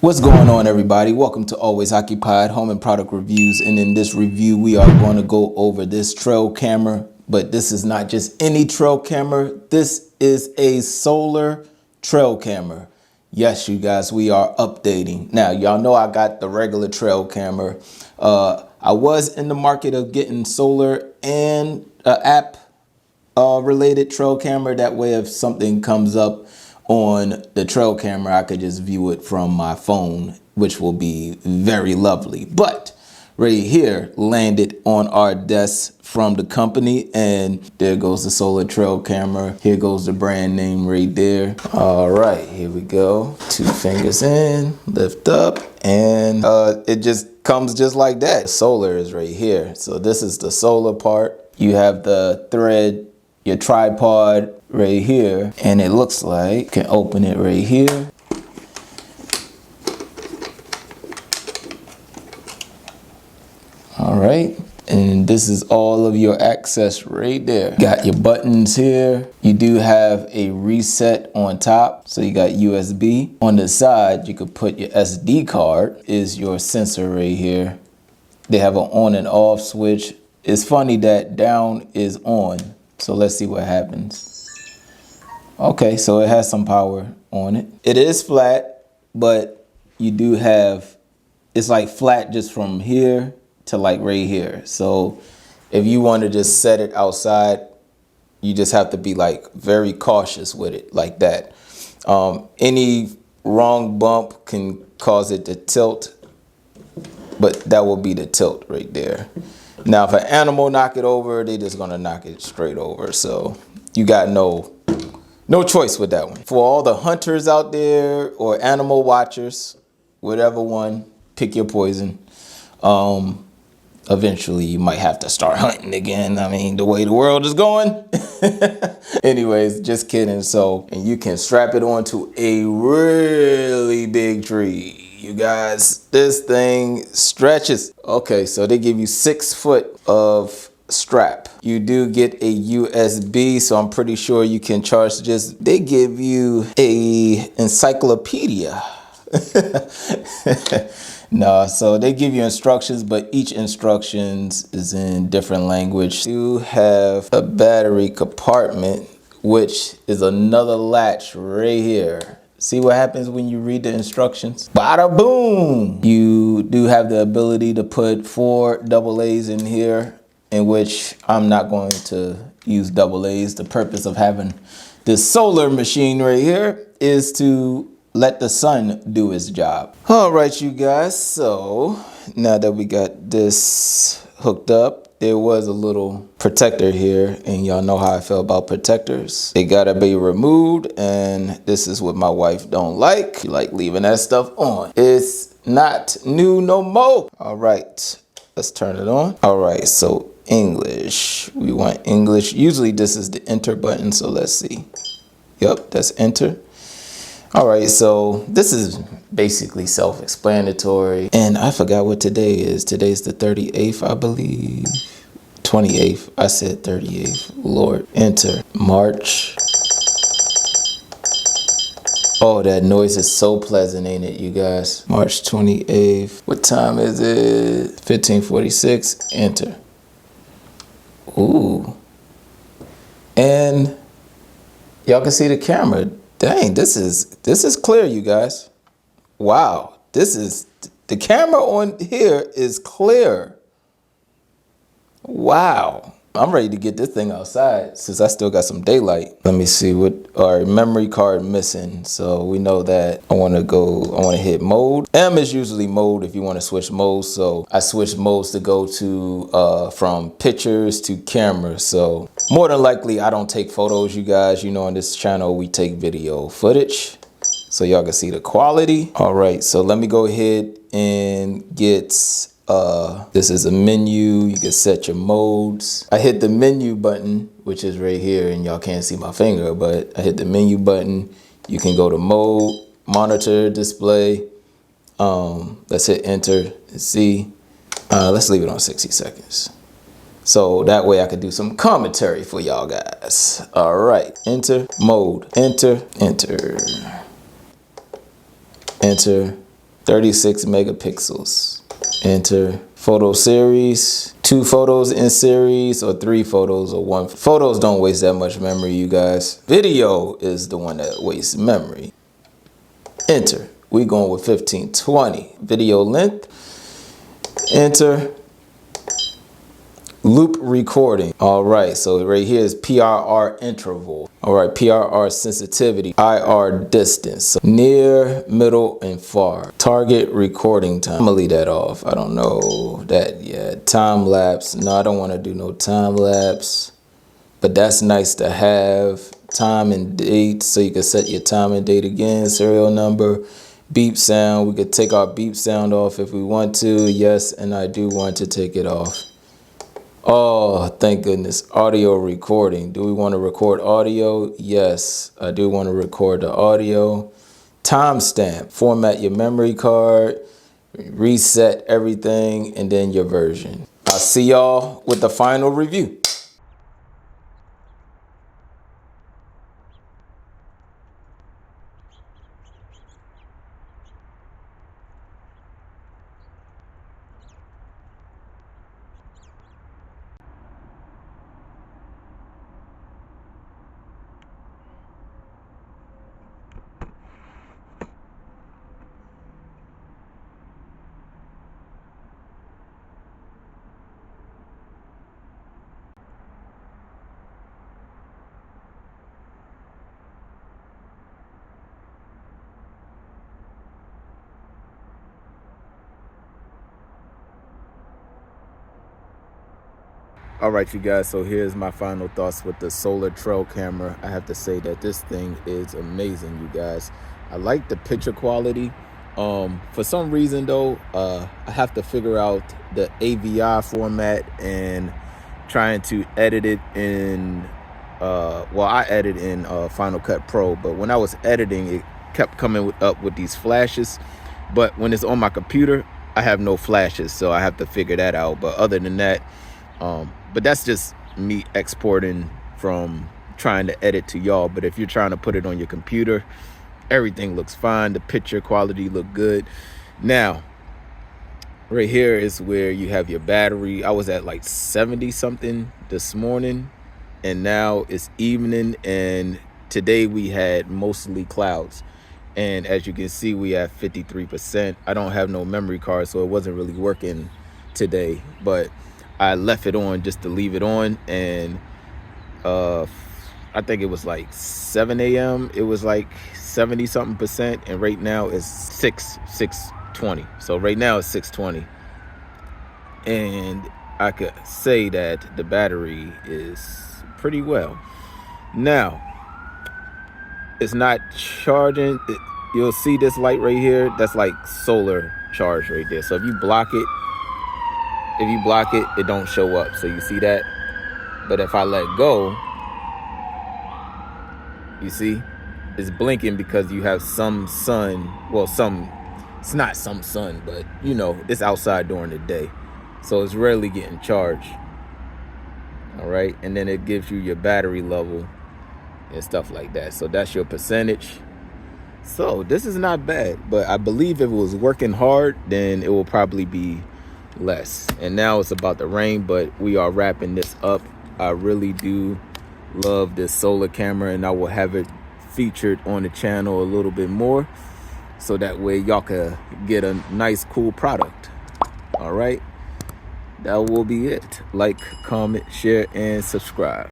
What's going on, everybody? Welcome to Always Occupied Home and Product Reviews. And in this review, we are going to go over this trail camera, but this is not just any trail camera. This is a solar trail camera. Yes, you guys, we are updating. Now, y'all know I got the regular trail camera. I was in the market of getting solar and app related trail camera. That way, if something comes up on the trail camera, I could just view it from my phone, which will be very lovely. But right here landed on our desk from the company, and there goes the solar trail camera. Here goes the brand name right there. All right, here we go. 2 fingers in, lift up, and it just comes just like that. Solar is right here. So this is the solar part. You have the thread, your tripod right here, and it looks like you can open it right here. All right, and this is all of your access right there. Got your buttons here. You do have a reset on top, so you got USB. On the side, you could put your SD card. Is your sensor right here. They have an on and off switch. It's funny that down is on. So let's see what happens. Okay, so it has some power on it. It is flat, but you do have, it's like flat just from here to like right here. So if you want to just set it outside, you just have to be like very cautious with it like that. Any wrong bump can cause it to tilt, but that will be the tilt right there. Now, if an animal knock it over, they just gonna knock it straight over. So you got no choice with that one. For all the hunters out there or animal watchers, whatever one, pick your poison. Eventually you might have to start hunting again. I mean, the way the world is going. Anyways, just kidding. So, and you can strap it onto a really big tree. You guys, this thing stretches. Okay, so they give you 6 foot of strap. You do get a USB, so I'm pretty sure you can charge just, they give you a encyclopedia. No, so they give you instructions, but each instructions is in different language. You have a battery compartment, which is another latch right here. See what happens when you read the instructions? Bada boom! You do have the ability to put 4 AA's in here, in which I'm not going to use AA's. The purpose of having this solar machine right here is to let the sun do its job. All right, you guys, so now that we got this hooked up, there was a little protector here, and y'all know how I feel about protectors. They gotta be removed, and this is what my wife don't like. She like leaving that stuff on. It's not new no more. All right, let's turn it on. All right, so English, we want English. Usually this is the enter button, so let's see. Yep, that's enter. All right, so this is basically self-explanatory, and I forgot what today is. Today's the 38th, I believe. 28th, I said 38th, Lord. Enter, March. Oh, that noise is so pleasant, ain't it, you guys? March 28th, what time is it? 15:46, enter. Ooh, and y'all can see the camera. Dang, this is clear, you guys. Wow, the camera on here is clear. Wow, I'm ready to get this thing outside since I still got some daylight. Let me see what our memory card missing. So we know that I want to hit mode. M is usually mode if you want to switch modes. So I switched modes to go to from pictures to camera. So more than likely I don't take photos, you guys. You know, on this channel we take video footage, so y'all can see the quality. All right, so let me go ahead and get this is a menu. You can set your modes. I hit the menu button, which is right here, and y'all can't see my finger, but I hit the menu button. You can go to mode, monitor, display. Let's hit enter and see. Let's leave it on 60 seconds. So that way I could do some commentary for y'all guys. All right, enter, mode, enter, enter, enter, 36 megapixels. Enter photo series, 2 photos in series or 3 photos or 1. Photos don't waste that much memory, you guys. Video is the one that wastes memory. Enter. We going with 1520. Video length. Enter. Loop recording. All right, so right here is PRR interval. All right, PRR sensitivity, IR distance, so near, middle, and far. Target recording time. I'm gonna leave that off. I don't know that yet. Time lapse. No, I don't want to do no time lapse, but that's nice to have. Time and date, so you can set your time and date again. Serial number. Beep sound. We could take our beep sound off if we want to. Yes, and I do want to take it off. Oh, thank goodness. Audio recording. Do we want to record audio? Yes, I do want to record the audio. Timestamp. Format your memory card. Reset everything, and then your version. I'll see y'all with the final review. All right, you guys, so here's my final thoughts with the Solar Trail camera. I have to say that this thing is amazing, you guys. I like the picture quality. For some reason, though, I have to figure out the AVI format and trying to edit it in, well, I edit in Final Cut Pro, but when I was editing, it kept coming up with these flashes. But when it's on my computer, I have no flashes, so I have to figure that out. But other than that, but that's just me exporting from trying to edit to y'all. But if you're trying to put it on your computer, everything looks fine. The picture quality look good. Now, right here is where you have your battery. I was at like 70 something this morning, and now it's evening, and today we had mostly clouds. And as you can see, we have 53%. I don't have no memory card, so it wasn't really working today, but I left it on just to leave it on, and I think it was like 7 a.m. It was like 70 something percent, and right now it's 620. So right now it's 620, and I could say that the battery is pretty well. Now, it's not charging. You'll see this light right here. That's like solar charge right there. So if you block it, it don't show up. So you see that? But if I let go, you see, it's blinking because you have some sun. Well, it's not some sun, but you know, it's outside during the day. So it's rarely getting charged. All right. And then it gives you your battery level and stuff like that. So that's your percentage. So this is not bad, but I believe if it was working hard, then it will probably be less. And now it's about to rain, but we are wrapping this up. I really do love this solar camera, and I will have it featured on the channel a little bit more, so that way y'all can get a nice, cool product. All right, that will be it. Like, comment, share, and subscribe.